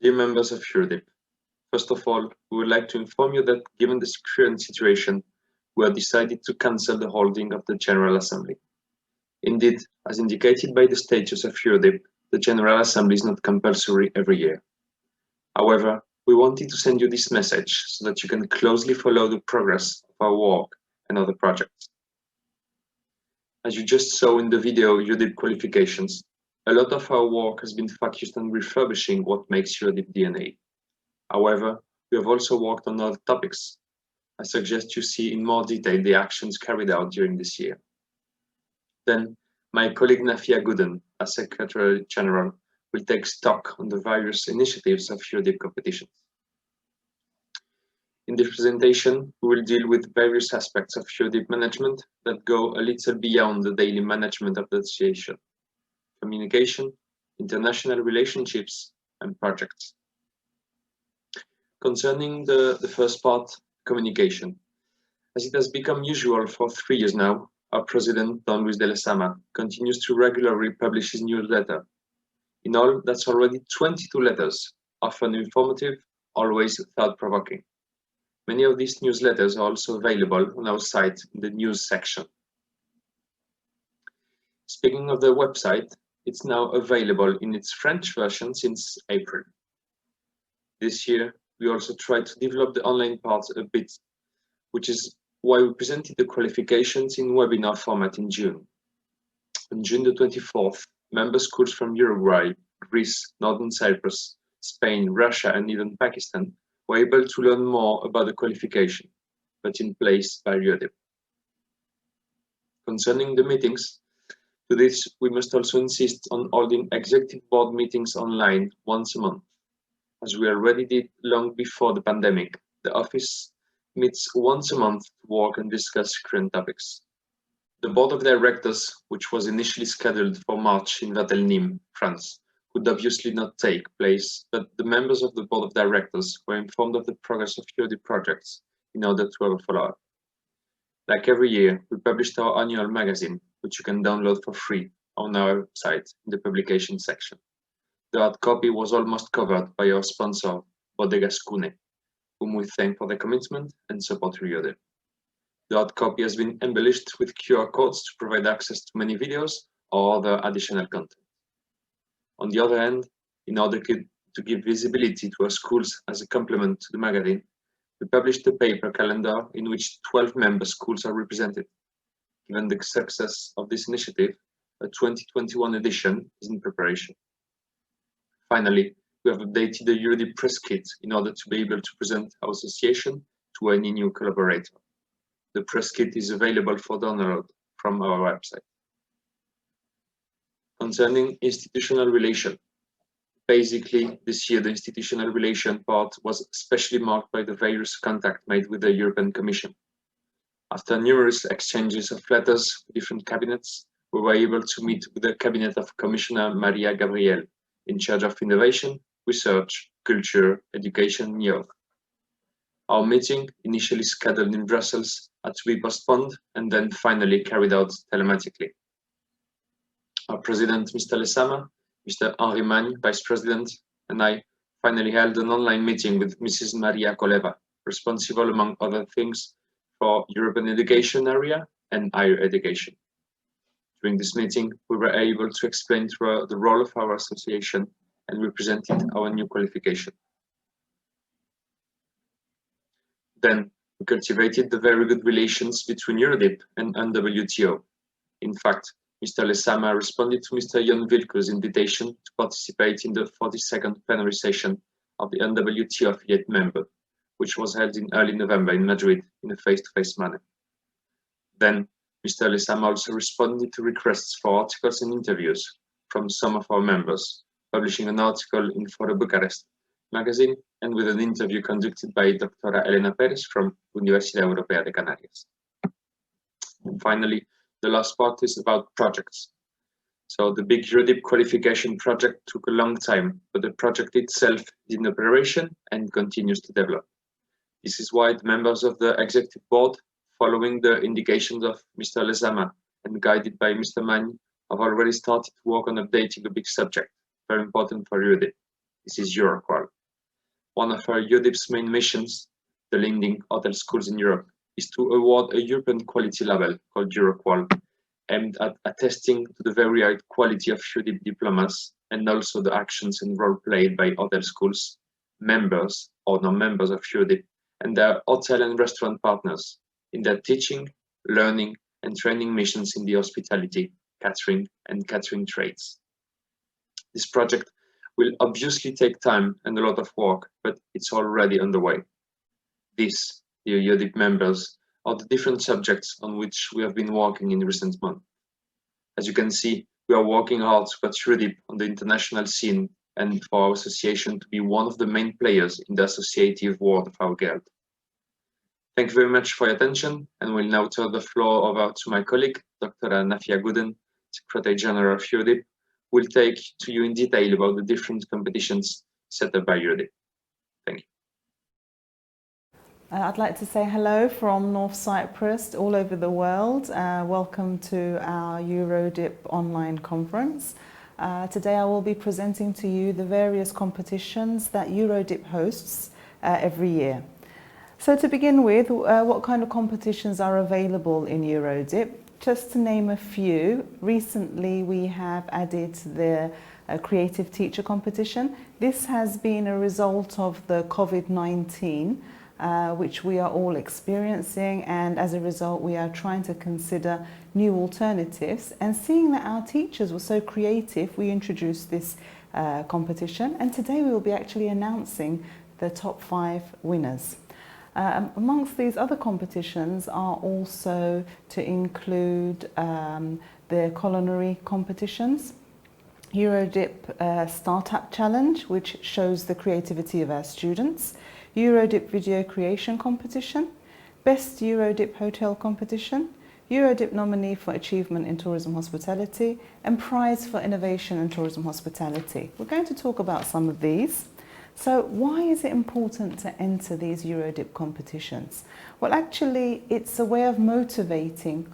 Dear members of EURHODIP, first of all, we would like to inform you that given the current situation, we have decided to cancel the holding of the General Assembly. Indeed, as indicated by the statutes of EURHODIP, the General Assembly is not compulsory every year. However, we wanted to send you this message so that you can closely follow the progress of our work and other projects. As you just saw in the video EURHODIP qualifications, a lot of our work has been focused on refurbishing what makes EURHODIP DNA. However, we have also worked on other topics. I suggest you see in more detail the actions carried out during this year. Then, my colleague Nafia Gooden, as Secretary General, will take stock on the various initiatives of EURHODIP competitions. In this presentation, we will deal with various aspects of EURHODIP management that go a little beyond the daily management of the association: communication, international relationships, and projects. Concerning the first part, communication. As it has become usual for 3 years now, our president, Don Luis de Lezama, continues to regularly publish his newsletter. In all, that's already 22 letters, often informative, always thought-provoking. Many of these newsletters are also available on our site in the news section. Speaking of the website, it's now available in its French version since April. This year, we also tried to develop the online part a bit, which is why we presented the qualifications in webinar format in June. On June the 24th, member schools from Uruguay, Greece, Northern Cyprus, Spain, Russia, and even Pakistan were able to learn more about the qualification, but in place by EURHODIP. Concerning the meetings, to this we must also insist on holding executive board meetings online once a month. As we already did long before the pandemic, the office meets once a month to work and discuss current topics. The board of directors, which was initially scheduled for March in Vatel-Nîmes, France, could obviously not take place, but the members of the board of directors were informed of the progress of EURHODIP projects in order to have a follow-up. Like every year, we published our annual magazine, which you can download for free on our website in the publication section. The hard copy was almost covered by our sponsor, Bodegas Cune, whom we thank for their commitment and support to EURHODIP. The hard copy has been embellished with QR codes to provide access to many videos or other additional content. On the other hand, in order to give visibility to our schools as a complement to the magazine, we published a paper calendar in which 12 member schools are represented. Given the success of this initiative, a 2021 edition is in preparation. Finally, we have updated the EURHODIP press kit in order to be able to present our association to any new collaborator. The press kit is available for download from our website. Concerning institutional relation, basically this year the institutional relation part was especially marked by the various contacts made with the European Commission. After numerous exchanges of letters with different cabinets, we were able to meet with the cabinet of Commissioner Maria Gabriel, in charge of innovation, research, culture, education, and youth. Our meeting, initially scheduled in Brussels, had to be postponed and then finally carried out telematically. Our president, Mr. Lezama, Mr. Henri Magne, vice president, and I finally held an online meeting with Mrs. Maria Koleva, responsible, among other things, for European education area and higher education. During this meeting, we were able to explain the role of our association and we presented our new qualification. Then, we cultivated the very good relations between EURHODIP and NWTO. In fact, Mr. Lezama responded to Mr. Jan Wilke's invitation to participate in the 42nd plenary session of the NWTO affiliate member, which was held in early November in Madrid in a face-to-face manner. Then, Mr. Lezama also responded to requests for articles and interviews from some of our members, publishing an article in Foro Bucharest magazine and with an interview conducted by Dr. Elena Perez from Universidad Europea de Canarias. And finally, the last part is about projects. So the big EURHODIP qualification project took a long time, but the project itself is in operation and continues to develop. This is why the members of the executive board, following the indications of Mr. Lezama and guided by Mr. Magne, have already started to work on updating a big subject, very important for EURHODIP. This is EURHODIP. One of our EURHODIP's main missions, the leading hotel schools in Europe, is to award a European quality label called EuroQual, aimed at attesting to the very high quality of EURHODIP diplomas and also the actions and role played by hotel schools, members or non-members of EURHODIP, and their hotel and restaurant partners in their teaching, learning, and training missions in the hospitality, catering, and catering trades. This project will obviously take time and a lot of work, but it's already underway. These, the EURHODIP members, are the different subjects on which we have been working in recent months. As you can see, we are working hard to put EURHODIP on the international scene and for our association to be one of the main players in the associative world of our guild. Thank you very much for your attention, and we'll now turn the floor over to my colleague, Dr. Nafia Gooden, Secretary General of EURHODIP, who will take to you in detail about the different competitions set up by EURHODIP. Thank you. I'd like to say hello from North Cyprus, all over the world. Welcome to our EURHODIP online conference. Today I will be presenting to you the various competitions that EURHODIP hosts every year. So to begin with, what kind of competitions are available in EURHODIP? Just to name a few, recently we have added the Creative Teacher competition. This has been a result of the COVID-19, which we are all experiencing, and as a result we are trying to consider new alternatives. And seeing that our teachers were so creative, we introduced this competition, and today we will be actually announcing the top 5 winners. Amongst these other competitions are also to include the culinary competitions, EURHODIP Startup Challenge, which shows the creativity of our students, EURHODIP Video Creation Competition, Best EURHODIP Hotel Competition, EURHODIP Nominee for Achievement in Tourism Hospitality, and Prize for Innovation in Tourism Hospitality. We're going to talk about some of these. So why is it important to enter these EURHODIP competitions? Well, actually, it's a way of motivating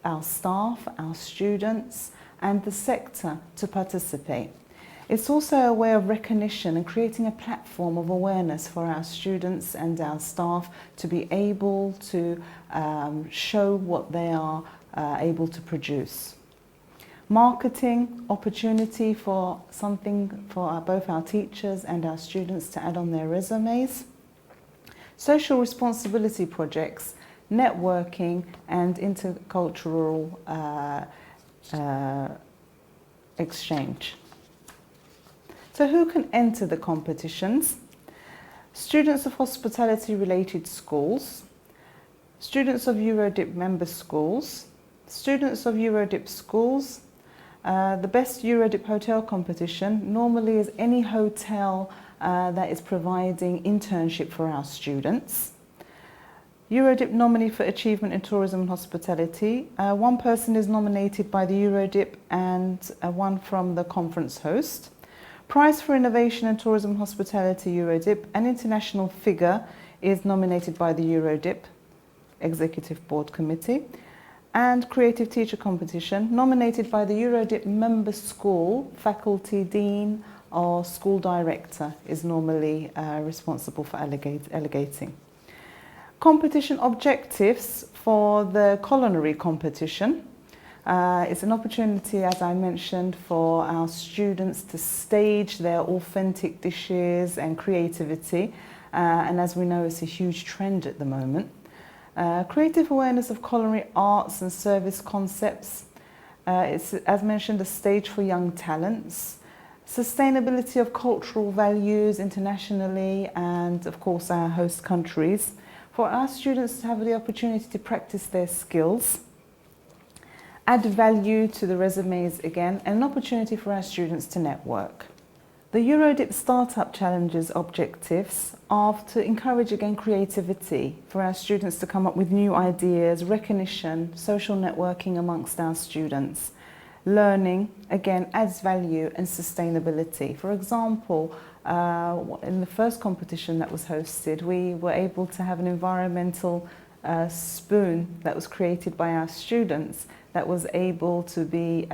our staff, our students, and the sector to participate. It's also a way of recognition and creating a platform of awareness for our students and our staff to be able to show what they are able to produce. Marketing opportunity for something for both our teachers and our students to add on their resumes. Social responsibility projects, networking, and intercultural exchange. So who can enter the competitions? Students of hospitality related schools, students of EURHODIP member schools, students of EURHODIP schools. The Best EURHODIP Hotel competition normally is any hotel that is providing internship for our students. EURHODIP Nominee for Achievement in Tourism and Hospitality. One person is nominated by the EURHODIP and one from the conference host. Prize for Innovation in Tourism and Hospitality EURHODIP. An international figure is nominated by the EURHODIP Executive Board Committee. And Creative Teacher competition, nominated by the EURHODIP member school, faculty dean or school director is normally responsible for allocating. Competition objectives for the culinary competition. It's an opportunity, as I mentioned, for our students to stage their authentic dishes and creativity. And as we know, it's a huge trend at the moment. Creative awareness of culinary arts and service concepts. It's, as mentioned, a stage for young talents. Sustainability of cultural values internationally and, of course, our host countries. For our students to have the opportunity to practice their skills. Add value to the resumes again, and an opportunity for our students to network. The EURHODIP Startup Challenges objectives are to encourage again creativity for our students to come up with new ideas, recognition, social networking amongst our students. Learning again adds value and sustainability. For example, in the first competition that was hosted, we were able to have an environmental spoon that was created by our students that was able to be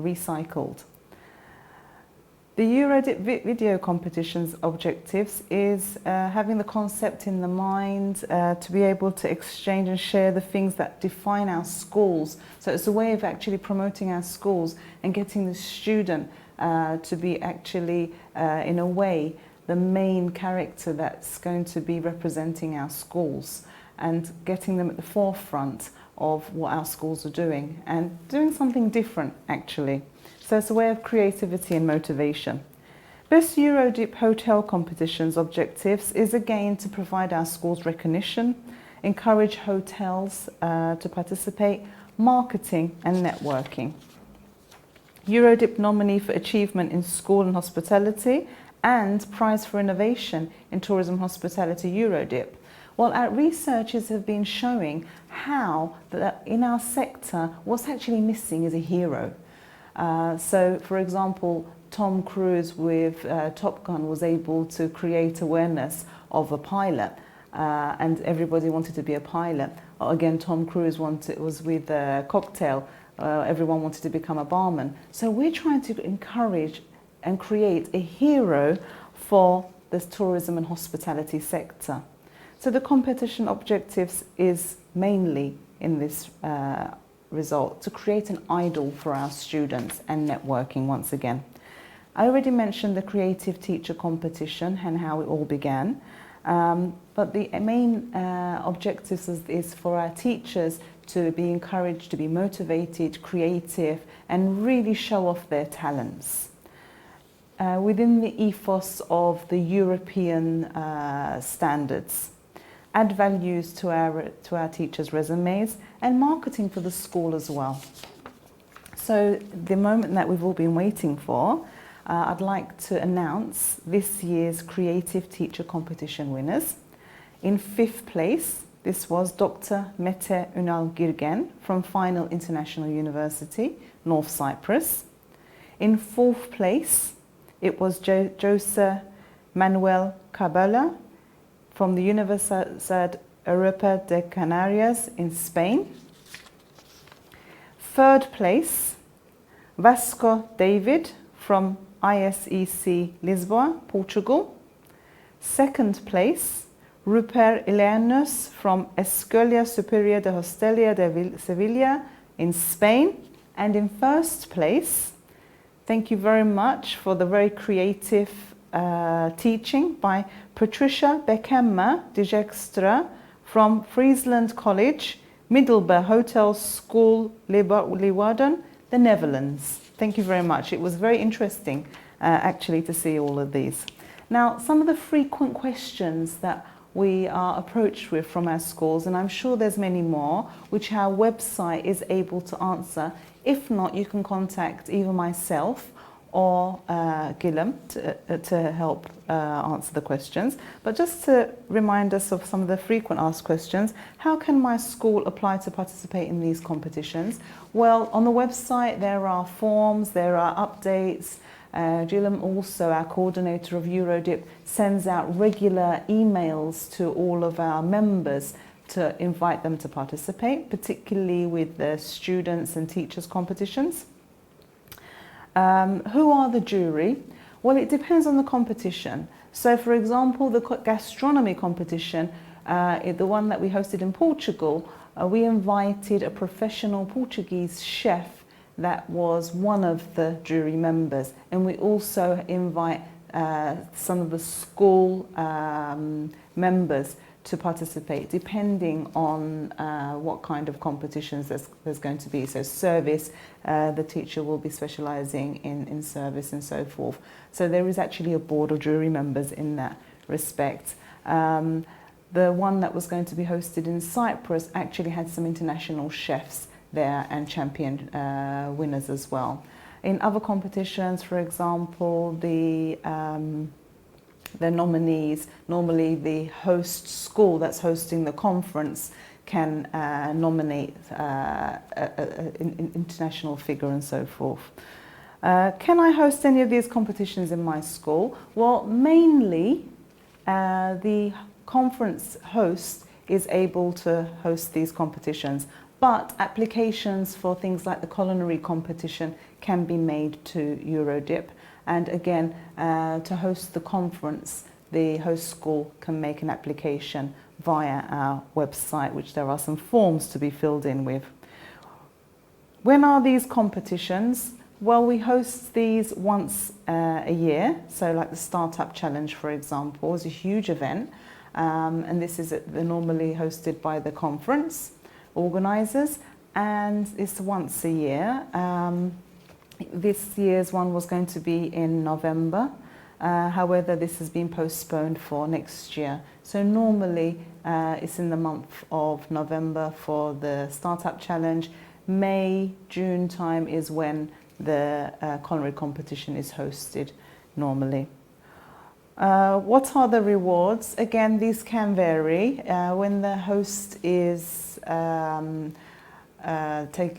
recycled. The EURHODIP video competition's objectives is having the concept in the mind, to be able to exchange and share the things that define our schools. So it's a way of actually promoting our schools and getting the student to be actually, in a way, the main character that's going to be representing our schools and getting them at the forefront of what our schools are doing and doing something different, actually. So it's a way of creativity and motivation. Best EURHODIP Hotel Competition's objectives is again to provide our schools recognition, encourage hotels to participate, marketing and networking. EURHODIP nominee for achievement in school and hospitality and prize for innovation in tourism and hospitality EURHODIP. Well, our researchers have been showing how that in our sector what's actually missing is a hero. So, for example, Tom Cruise with Top Gun was able to create awareness of a pilot, and everybody wanted to be a pilot. Again, Tom Cruise was with Cocktail. Everyone wanted to become a barman. So we're trying to encourage and create a hero for the tourism and hospitality sector. So the competition objectives is mainly in this result to create an idol for our students and networking once again. I already mentioned the creative teacher competition and how it all began, but the main objectives is for our teachers to be encouraged to be motivated, creative and really show off their talents. Within the ethos of the European standards, add values to our teachers' resumes and marketing for the school as well. So the moment that we've all been waiting for, I'd like to announce this year's Creative Teacher Competition winners. In 5th place, this was Dr. Mete Ünal Girgen from Final International University, North Cyprus. In 4th place, it was Jose Manuel Cabela from the Universidad Europa de Canarias in Spain. 3rd place, Vasco David from ISEC Lisboa, Portugal. 2nd place, Rupert Ileanus from Escuela Superior de Hostelería de Sevilla in Spain. And in 1st place, thank you very much for the very creative teaching by Patricia Beckhammer Dijkstra from Friesland College, Middelburg Hotel School, Leeuwarden, the Netherlands. Thank you very much. It was very interesting actually to see all of these. Now, some of the frequent questions that we are approached with from our schools, and I'm sure there's many more, which our website is able to answer. If not, you can contact either myself or Guillem to help answer the questions. But just to remind us of some of the frequent asked questions, how can my school apply to participate in these competitions? Well, on the website there are forms, there are updates. Guillem, also our coordinator of EURHODIP, sends out regular emails to all of our members to invite them to participate, particularly with the students and teachers competitions. Who are the jury? Well, it depends on the competition. So, for example, the gastronomy competition, the one that we hosted in Portugal, we invited a professional Portuguese chef that was one of the jury members. And we also invite some of the school members to participate, depending on what kind of competitions there's going to be. So service, the teacher will be specialising in service and so forth. So there is actually a board of jury members in that respect. The one that was going to be hosted in Cyprus actually had some international chefs there and champion winners as well. In other competitions, for example, the nominees, normally the host school that's hosting the conference can nominate an international figure and so forth. Can I host any of these competitions in my school? Well, mainly the conference host is able to host these competitions, but applications for things like the culinary competition can be made to EURHODIP. And again, to host the conference, the host school can make an application via our website, which there are some forms to be filled in with. When are these competitions? Well, we host these once a year. So like the Startup Challenge, for example, is a huge event. And this is normally hosted by the conference organisers, and it's once a year. This year's one was going to be in November. However, this has been postponed for next year. So normally it's in the month of November for the Startup Challenge. May, June time is when the culinary competition is hosted normally. What are the rewards? Again, these can vary. When the host is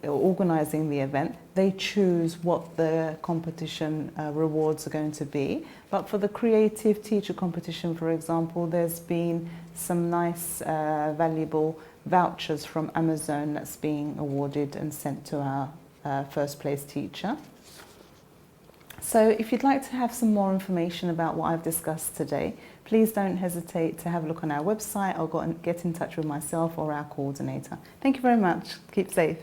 organising the event, they choose what the competition rewards are going to be. But for the creative teacher competition, for example, there's been some nice valuable vouchers from Amazon that's being awarded and sent to our first place teacher. So if you'd like to have some more information about what I've discussed today, please don't hesitate to have a look on our website or get in touch with myself or our coordinator. Thank you very much. Keep safe.